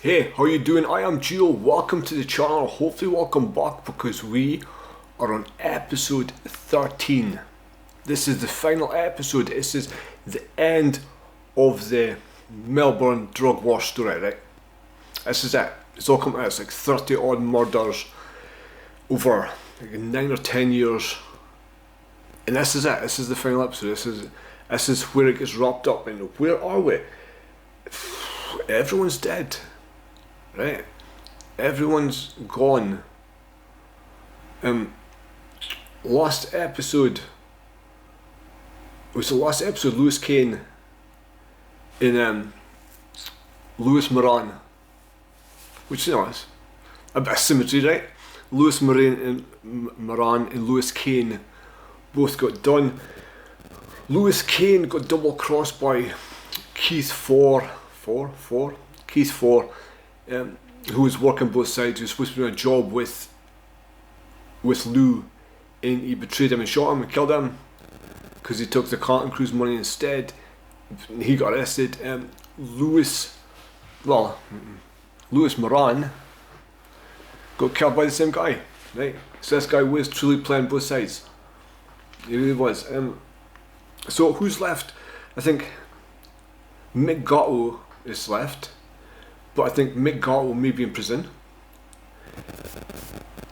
Hey, how you doing? I am Gio. Welcome to the channel. Hopefully welcome back because we are on episode 13. This is the final episode. This is the end of the Melbourne drug war story, right? This is it. It's all come out. It's like 30 odd murders over like 9 or 10 years. And this is it. This is the final episode. This is where it gets wrapped up. And where are we? Everyone's dead. Right? Everyone's gone. Last episode was the last episode. Lewis Kane in Lewis Moran, which is a bit of symmetry, right? Lewis Moran and Lewis Kane both got done. Lewis Kane got double crossed by Keith Four, who was working both sides. He was supposed to be on a job with Lou, and he betrayed him and shot him and killed him because he took the Carlton Crew's money instead. He got arrested. Lewis Moran got killed by the same guy, right? So this guy was truly playing both sides. He really was. So who's left? I think Mick Gatto is left, but I think Mick Gatto may be in prison.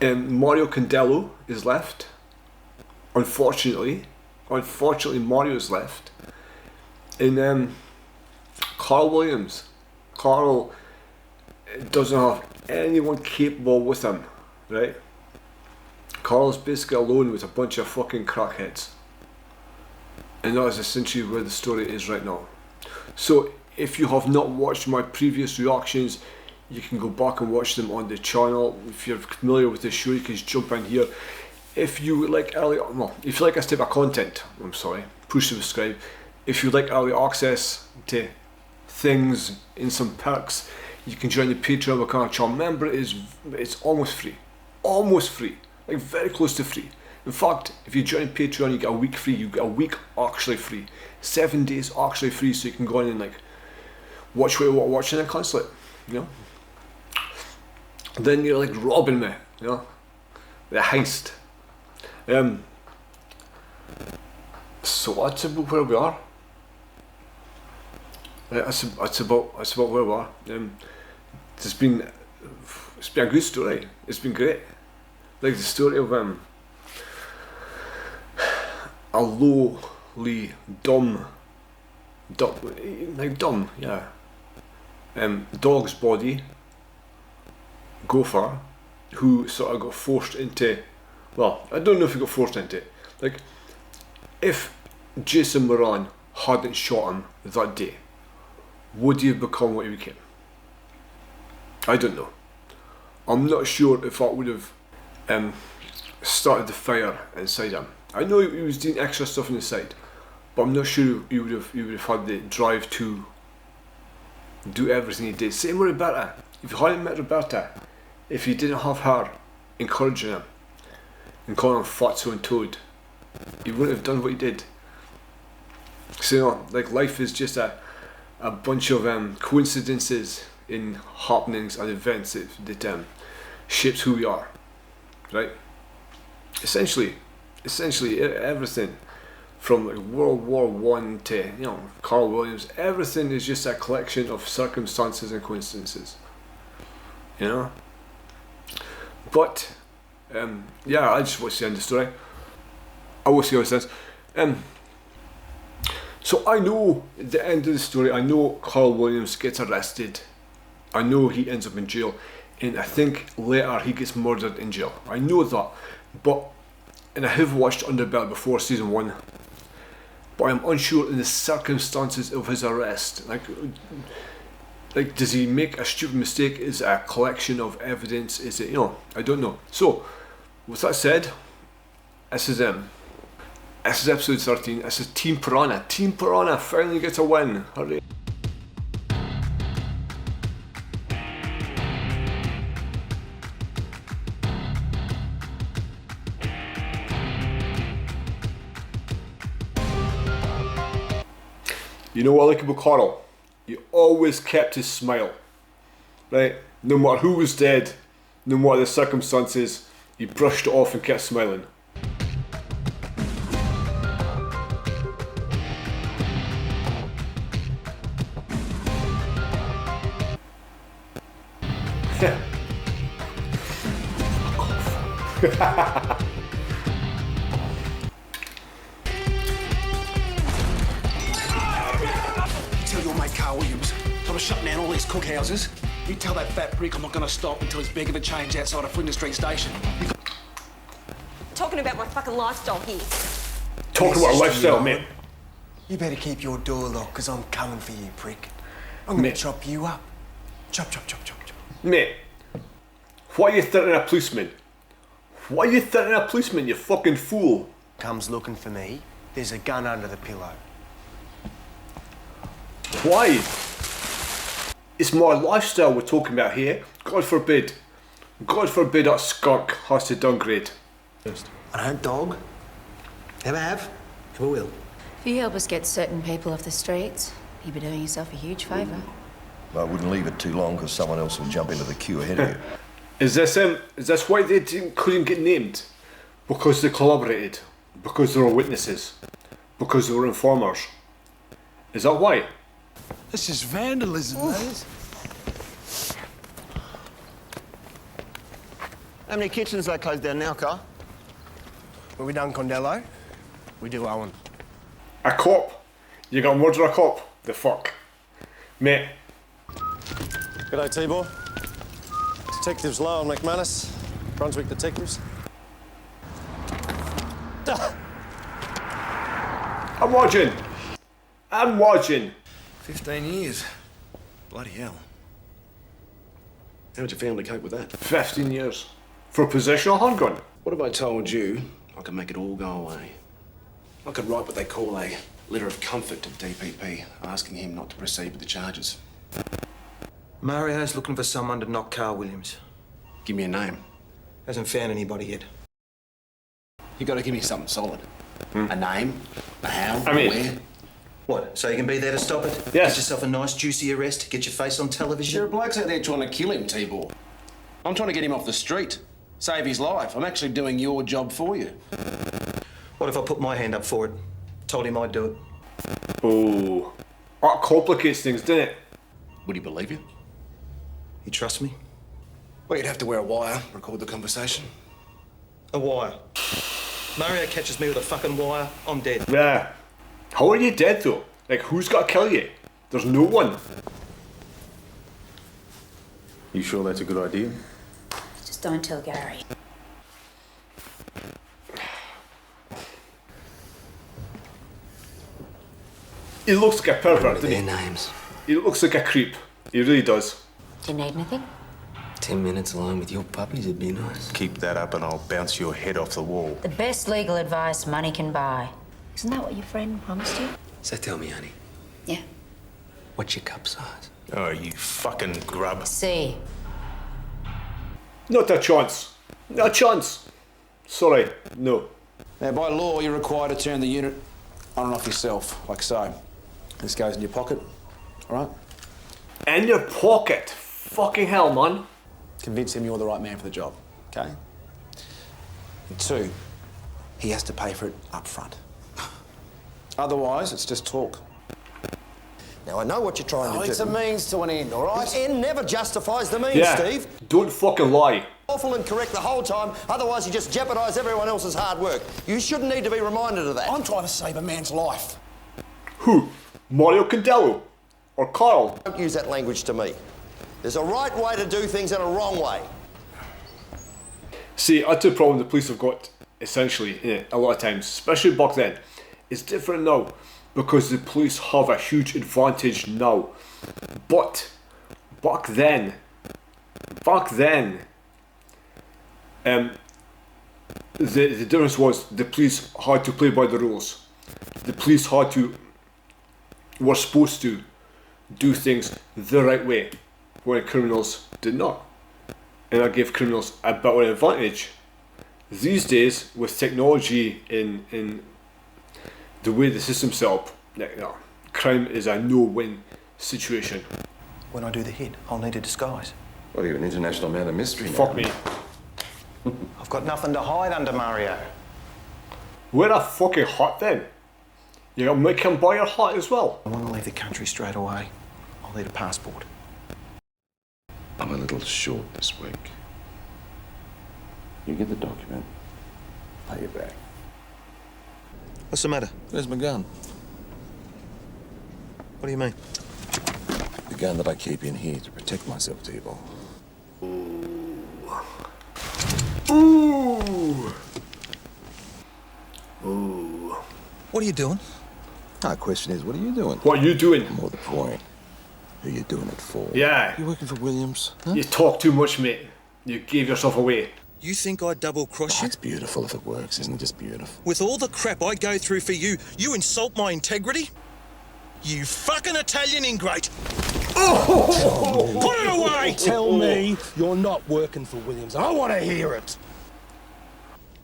Mario Condello is left. Unfortunately Mario is left. And Carl Williams. Carl doesn't have anyone capable with him, right? Carl's basically alone with a bunch of fucking crackheads. And that is essentially where the story is right now. So if you have not watched my previous reactions, you can go back and watch them on the channel. If you're familiar with the show, you can just jump in here. If you like if you like this type of content, push subscribe. If you like early access to things and some perks, you can join the Patreon account. Remember, it's almost free, like very close to free. In fact, if you join Patreon, you get a week free. You get a week actually free, 7 days actually free, so you can go in and like watch what you're watching and cancel it. Then you're like robbing me, the heist. So that's about where we are. That's about where we are. It's been a good story. It's been great. Like the story of a lowly dumb, yeah. Dog's body, gopher, who sort of got forced into, I don't know if he got forced into it. Like, if Jason Moran hadn't shot him that day, would he have become what he became? I don't know. I'm not sure if that would have started the fire inside him. I know he was doing extra stuff on the side, but I'm not sure he would have had the drive to do everything he did. Same with Roberta. If he hadn't met Roberta, if he didn't have her encouraging him and calling him fatso and toad, he wouldn't have done what he did. So like life is just a bunch of coincidences in happenings and events that shapes who we are, right? Essentially everything from like World War I to Carl Williams, everything is just a collection of circumstances and coincidences, But I just want to end the story. I will see how it ends. So I know at the end of the story, I know Carl Williams gets arrested. I know he ends up in jail, and I think later he gets murdered in jail. I know that, and I have watched Underbelly before season 1, but I'm unsure in the circumstances of his arrest. Like, does he make a stupid mistake? Is it a collection of evidence? Is it, I don't know. So, with that said, this is episode 13. This is Team Purana. Team Purana finally gets a win. Hooray. You know what I like about Carl? He always kept his smile. right? No matter who was dead, no matter the circumstances, he brushed it off and kept smiling. Tell your mate Carl Williams, so I'm shutting down all these cookhouses. You tell that fat prick I'm not going to stop until he's begging for change outside of Flinders Street Station. Talking about my fucking lifestyle here. Talking about lifestyle, mate. You better keep your door locked, because I'm coming for you, prick. I'm going to chop you up. Chop, chop, chop, chop, chop. Mate, why are you threatening a policeman? Why are you threatening a policeman, you fucking fool? Comes looking for me, there's a gun under the pillow. Why? It's my lifestyle we're talking about here. God forbid that skunk has to downgrade. I don't dog. Never have, never will. If you help us get certain people off the streets, you'd be doing yourself a huge favour. I wouldn't leave it too long because someone else will jump into the queue ahead of you. Is this why they couldn't get named? Because they collaborated? Because they were witnesses? Because they were informers? Is that why? This is vandalism, that is. How many kitchens they closed down now, Carl? Well, we done Condello. We do Owen. A cop? You got murder a cop? The fuck? Mate. G'day, T-Boy. Detectives Lowe and McManus. Brunswick Detectives. I'm watching. 15 years. Bloody hell. How would your family cope with that? 15 years. For possession of a handgun? What if I told you I could make it all go away? I could write what they call a letter of comfort to DPP, asking him not to proceed with the charges. Mario's looking for someone to knock Carl Williams. Give me a name. Hasn't found anybody yet. You got to give me something solid. A name, a how, I mean- where. What, so you can be there to stop it? Yes. Get yourself a nice juicy arrest, get your face on television? There are blokes out there trying to kill him, T-Boy. I'm trying to get him off the street. Save his life. I'm actually doing your job for you. What if I put my hand up for it? Told him I'd do it. Oh. That complicates things, doesn't it? Would he believe you? You trust me? Well, you'd have to wear a wire, record the conversation. A wire. Mario catches me with a fucking wire, I'm dead. Yeah. How are you dead though? Like, who's got to kill you? There's no one. You sure that's a good idea? Just don't tell Gary. He looks like a pervert, Their doesn't he? names. He looks like a creep. He really does. Do you need anything? 10 minutes alone with your puppies would be nice. Keep that up and I'll bounce your head off the wall. The best legal advice money can buy. Isn't that what your friend promised you? So tell me, honey, Yeah. what's your cup size? Oh, you fucking grub. C. Not a chance. Not a chance. Sorry, no. Now, by law, you're required to turn the unit on and off yourself, like so. This goes in your pocket, all right? In your pocket. Fucking hell, man. Convince him you're the right man for the job, okay? And 2, he has to pay for it up front. Otherwise, it's just talk. Now, I know what you're trying to do. It's a means to an end, all right? The end never justifies the means, Yeah. Steve. Don't fucking lie. Awful and correct the whole time, otherwise you just jeopardise everyone else's hard work. You shouldn't need to be reminded of that. I'm trying to save a man's life. Who? Mario Condello? Or Carl? Don't use that language to me. There's a right way to do things and a wrong way. See, that's the problem the police have got, essentially, a lot of times, especially back then. It's different now, because the police have a huge advantage now. But, back then, the difference was the police had to play by the rules. The police were supposed to do things the right way, when criminals did not. And that gave criminals a bit of an advantage. These days, with technology in the way the system's set up, crime is a no-win situation. when I do the hit, I'll need a disguise. Well, you're an international man of mystery now. Fuck me. I've got nothing to hide under, Mario. Wear a fucking hat then. You got Mick and buy your hat as well. I want to leave the country straight away. I'll need a passport. I'm a little short this week. You get the document, pay you back. What's the matter? Where's my gun? What do you mean? The gun that I keep in here to protect myself, T-Ball. Ooh. Ooh. What are you doing? The question is, what are you doing? What are you doing? More the point. Who are you doing it for? Yeah. You working for Williams? Huh? You talk too much, mate. You gave yourself away. You think I'd double-cross you? It's beautiful if it works, isn't it? Just beautiful. With all the crap I go through for you, you insult my integrity? You fucking Italian ingrate! Oh! Put it away! Tell me you're not working for Williams. I want to hear it.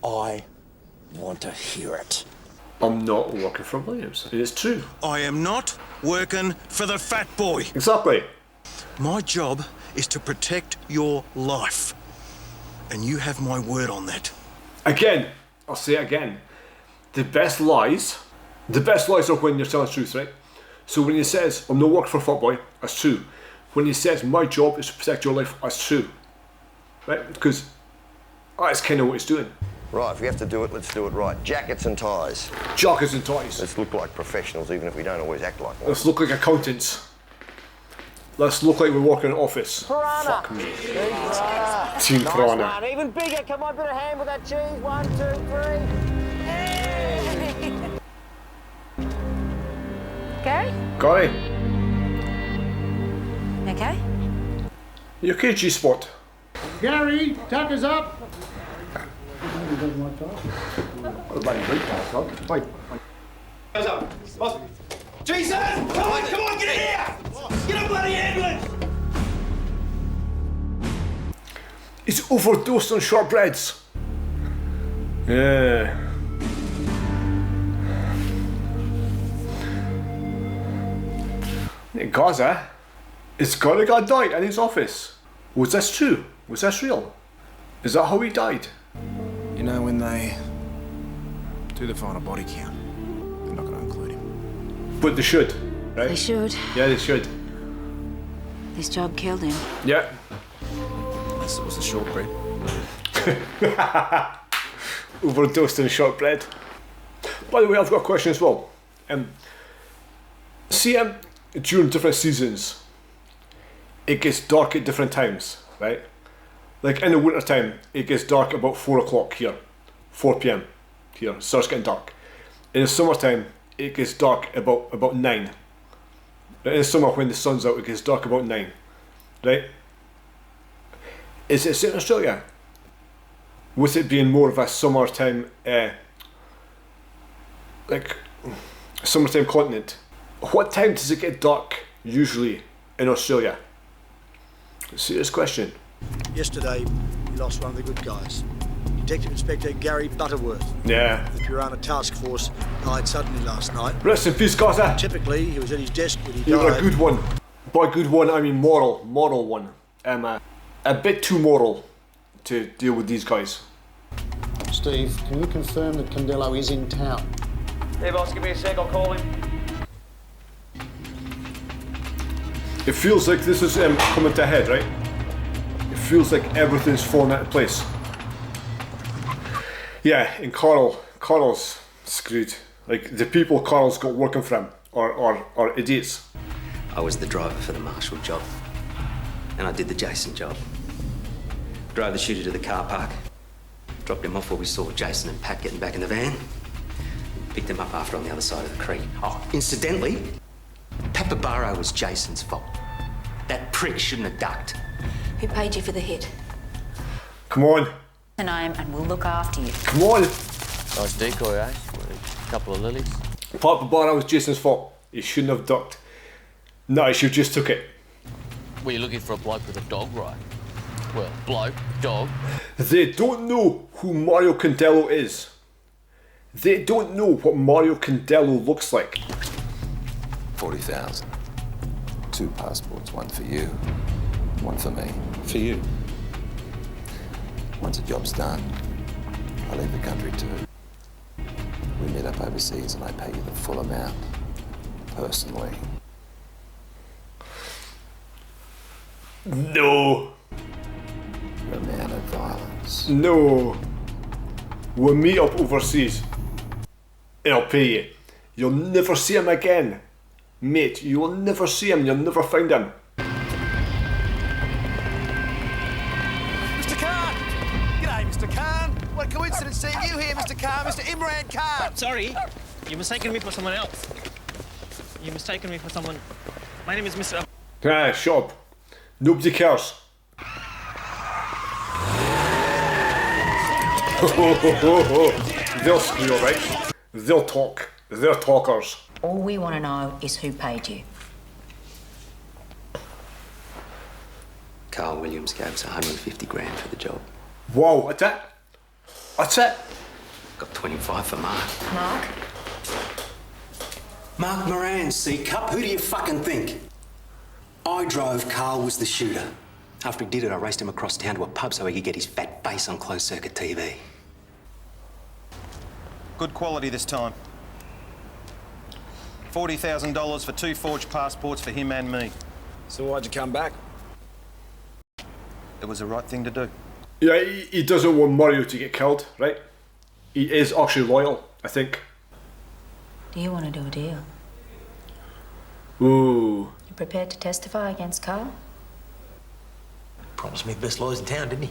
I want to hear it. I'm not working for Williams. It is true. I am not working for the fat boy. Exactly. My job is to protect your life. And you have my word on that. Again, I'll say it again. The best lies are when you're telling the truth, right? So when he says, I'm not working for Fuckboy, that's true. When he says, my job is to protect your life, that's true. Right? Because that's kind of what he's doing. Right, if we have to do it, let's do it right. Jackets and ties. Jackets and ties. Let's look like professionals, even if we don't always act like one. Let's look like accountants. Let's look like we work in an office. Purana. Fuck me. Team Team Purana. Purana. One. Even bigger. Come on, bit of hand with that cheese. 1, 2, 3. Gary? Gary, Okay? you okay, G-Spot? Gary, tucker's up. Jason! Come on, get in here! Get a bloody ambulance! He's overdosed on shortbreads. Yeah. In Gaza, is got a guy died in his office. Was this true? Was this real? Is that how he died? You know, when they do the final body count, they're not going to include him. But they should, right? They should. Yeah, they should. This job killed him. Yeah. Unless it was the shortbread. Overdosed on shortbread. By the way, I've got a question as well. During different seasons, it gets dark at different times, right? Like in the winter time, it gets dark about 4 o'clock here, 4 p.m. here, it starts getting dark. In the summertime, it gets dark about 9. In the summer, when the sun's out, it gets dark about 9, right? Is it in Australia? With it being more of a summertime, like summertime continent, what time does it get dark usually in Australia? Serious question. Yesterday, we lost one of the good guys. Detective Inspector Gary Butterworth. Yeah. The Purana Task Force died suddenly last night. Rest in peace, Gaza. Typically, he was at his desk when he died. You're a good one. By good one, I mean moral one. A bit too moral to deal with these guys. Steve, can you confirm that Condello is in town? Yeah, boss, give me a sec, I'll call him. It feels like this is coming to a head, right? It feels like everything's falling into place. Yeah, and Carl's screwed. Like, the people Carl's got working for him are idiots. I was the driver for the Marshall job, and I did the Jason job. Drove the shooter to the car park, dropped him off where we saw Jason and Pat getting back in the van, picked him up after on the other side of the creek. Oh, incidentally, Pepper Barrow was Jason's fault. That prick shouldn't have ducked. Who paid you for the hit? Come on. And we'll look after you. Come on. Nice decoy, eh? A couple of lilies. Papa Barrow was Jason's fault. He shouldn't have ducked. No, he should have just took it. Were you looking for a bloke with a dog, right? Well, bloke, dog. They don't know who Mario Condello is. They don't know what Mario Condello looks like. 40,000. 2 passports, one for you, one for me. For you? Once the job's done, I leave the country too. We meet up overseas and I pay you the full amount, personally. No. You're a man of violence. No. We'll meet up overseas and I'll pay you. You'll never see him again. Mate, you will never see him, you'll never find him. Mr. Khan! G'day, Mr. Khan. What a coincidence seeing you here, Mr. Khan. Mr. Imran Khan. Sorry, you're mistaken me for someone else. You're mistaken me for someone... My name is Mr. Ah, shut up. Nobody cares. They'll screw, alright? They'll talk. They're talkers. All we want to know is who paid you. Carl Williams gave us 150 grand for the job. Whoa, that's it? That's it? Got 25 for Mark. Mark? Mark Moran, C-Cup. Who do you fucking think? I drove, Carl was the shooter. After he did it, I raced him across town to a pub so he could get his fat face on closed-circuit TV. Good quality this time. $40,000 for 2 forged passports for him and me. So why'd you come back? It was the right thing to do. Yeah, he doesn't want Mario to get killed, right? He is actually loyal, I think. Do you want to do a deal? Ooh. You prepared to testify against Carl? Promised me the best lawyers in town, didn't he?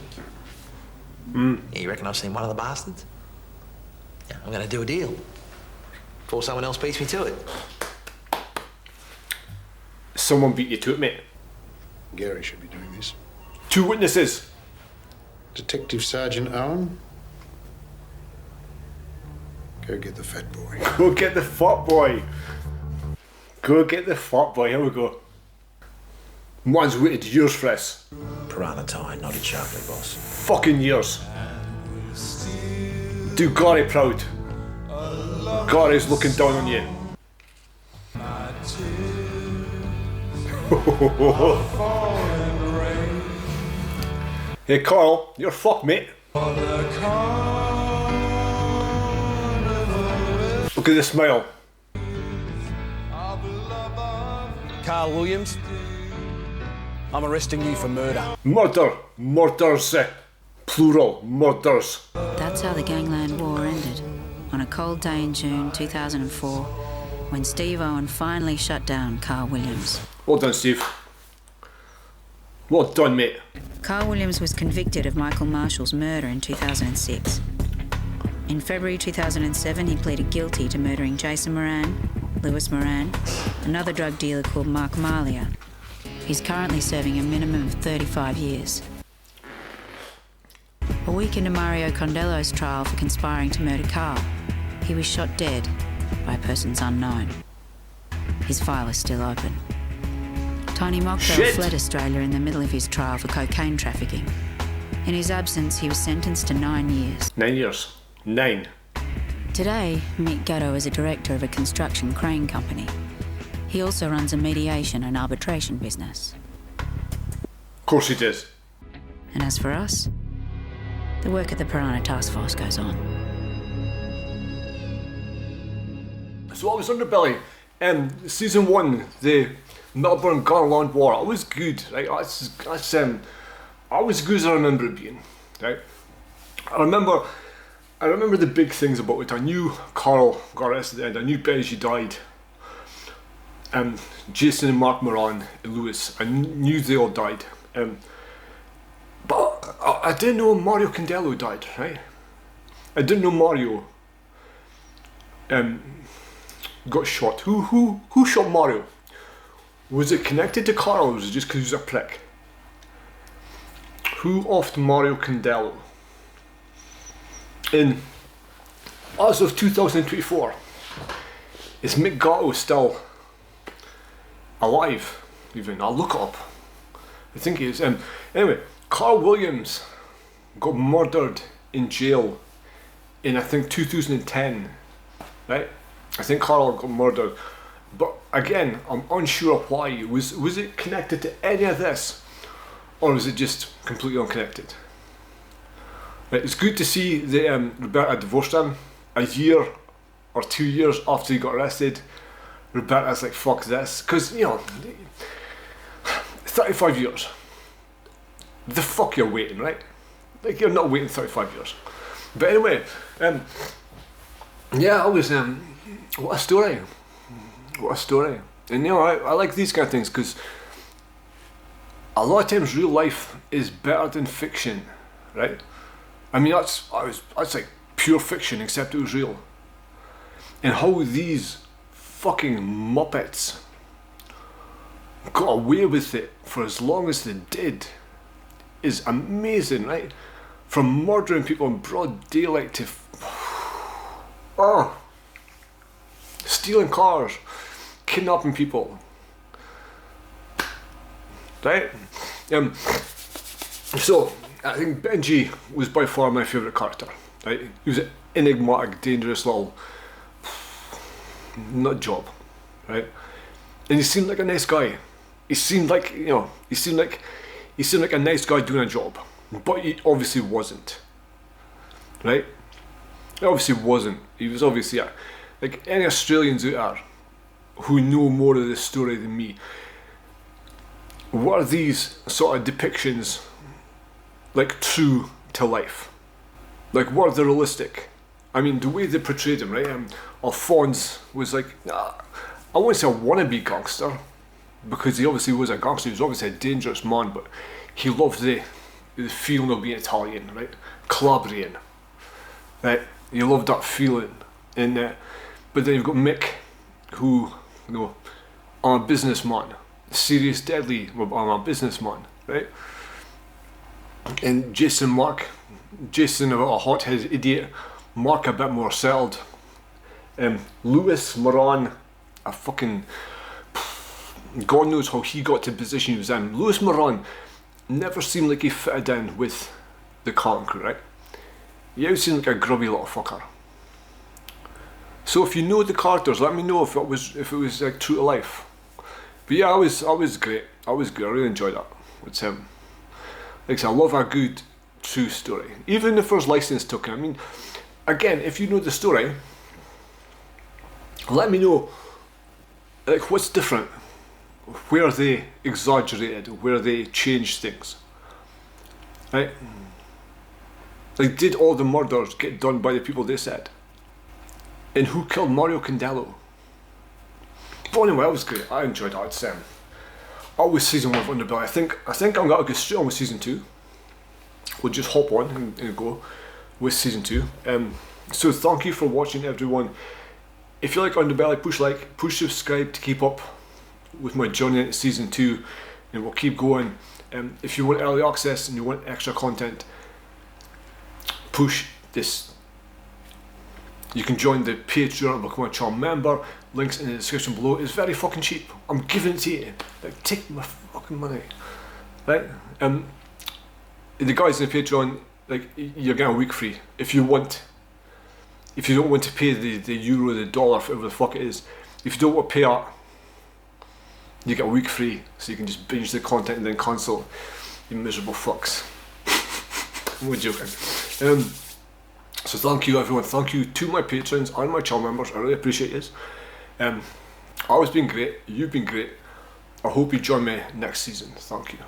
Yeah, you reckon I've seen one of the bastards? Yeah, I'm gonna do a deal. Before someone else beats me to it. Someone beat you to it, mate. Gary should be doing this. 2 witnesses. Detective Sergeant Owen. Go get the fat boy. Go get the fat boy. Go get the fat boy. Here we go. Man's waited years for this. Purana tie, knotted sharply, boss. Fucking years. Do Gary proud. Gary's looking down on you. Hey Carl, you're fucked, mate. Look at the smile. Carl Williams, I'm arresting you for murder. Murder. Murders. Plural. Murders. That's how the gangland war ended. On a cold day in June 2004, when Steve Owen finally shut down Carl Williams. Well done, Steve. Well done, mate. Carl Williams was convicted of Michael Marshall's murder in 2006. In February 2007, he pleaded guilty to murdering Jason Moran, Lewis Moran, another drug dealer called Mark Malia. He's currently serving a minimum of 35 years. A week into Mario Condello's trial for conspiring to murder Carl, he was shot dead by persons unknown. His file is still open. Tony Mockbell fled Australia in the middle of his trial for cocaine trafficking. In his absence, he was sentenced to 9 years. 9 years. 9. Today, Mick Gatto is a director of a construction crane company. He also runs a mediation and arbitration business. Of course he did. And as for us, the work at the Purana Task Force goes on. So I was Underbelly. Season 1, the Melbourne Gangland War. It was good, right? That's I was as good as I remember it being, right? I remember the big things about it. I knew Carl got arrested at the end. I knew Benji died. Jason and Mark Moran and Lewis. I knew they all died. But I didn't know Mario Condello died, right? I didn't know Mario got shot. Who shot Mario? Was it connected to Carl or was it just because he was a prick? Who offed Mario Condello? As of 2024, is Mick Gatto still alive? Even I'll look it up. I think he is. Anyway, Carl Williams got murdered in jail in I think 2010, right? I think Carl got murdered But again, I'm unsure why. Was it connected to any of this, or was it just completely unconnected? Right, it's good to see that Roberta divorced him a year or 2 years after he got arrested. Roberta's like, fuck this, because 35 years. The fuck you're waiting, right? Like, you're not waiting 35 years. But anyway, yeah, I was what a story. What a story. And I like these kind of things because a lot of times real life is better than fiction, right? I mean, that's like pure fiction, except it was real. And how these fucking muppets got away with it for as long as they did is amazing, right? From murdering people in broad daylight to stealing cars, kidnapping people, right? So I think Benji was by far my favourite character, right? He was an enigmatic, dangerous little nut job, right? And he seemed like a nice guy. He seemed like a nice guy doing a job, but he obviously wasn't, right? He obviously wasn't. He was obviously like any Australians out there who know more of this story than me. What are these sort of depictions like true to life? Like, what are they realistic? I mean, the way they portrayed him, right? Alphonse was like, I wouldn't say a wannabe gangster, because he obviously was a gangster. He was obviously a dangerous man, but he loved the feeling of being Italian, right? Calabrian, right? He loved that feeling. And but then you've got Mick, who, I'm a businessman. Serious, deadly, I'm a businessman, right? And Jason, a hot-headed idiot. Mark, a bit more settled. Lewis Moran, a fucking... God knows how he got to the position he was in. Lewis Moran never seemed like he fitted in with the Carlton Crew, right? He always seemed like a grubby little fucker. So if you know the characters, let me know if it was like true to life. But yeah, I was great. I was good. I really enjoyed that. It's like I said, I love a good true story, even if there's license taken. I mean, again, if you know the story, let me know. Like, what's different? Where they exaggerated? Where they changed things? Right? Like, did all the murders get done by the people they said? And who killed Mario Condello? But anyway, that was great. I enjoyed that. It's always season 1 of Underbelly. I think I'm gonna go straight on with season 2. We'll just hop on and go with season 2. So thank you for watching, everyone. If you like Underbelly, push like, push subscribe to keep up with my journey into season 2, and we'll keep going. If you want early access and you want extra content, push this. You can join the Patreon and become a channel member. Links in the description below. It's very fucking cheap. I'm giving it to you. Like, take my fucking money, right? The guys in the Patreon, like, you're getting a week free if you want. If you don't want to pay the euro, the dollar, whatever the fuck it is, if you don't want to pay that, you get a week free, so you can just binge the content and then cancel. You miserable fucks. I'm joking. So thank you, everyone. Thank you to my patrons and my channel members. I really appreciate this. Always been great. You've been great. I hope you join me next season. Thank you.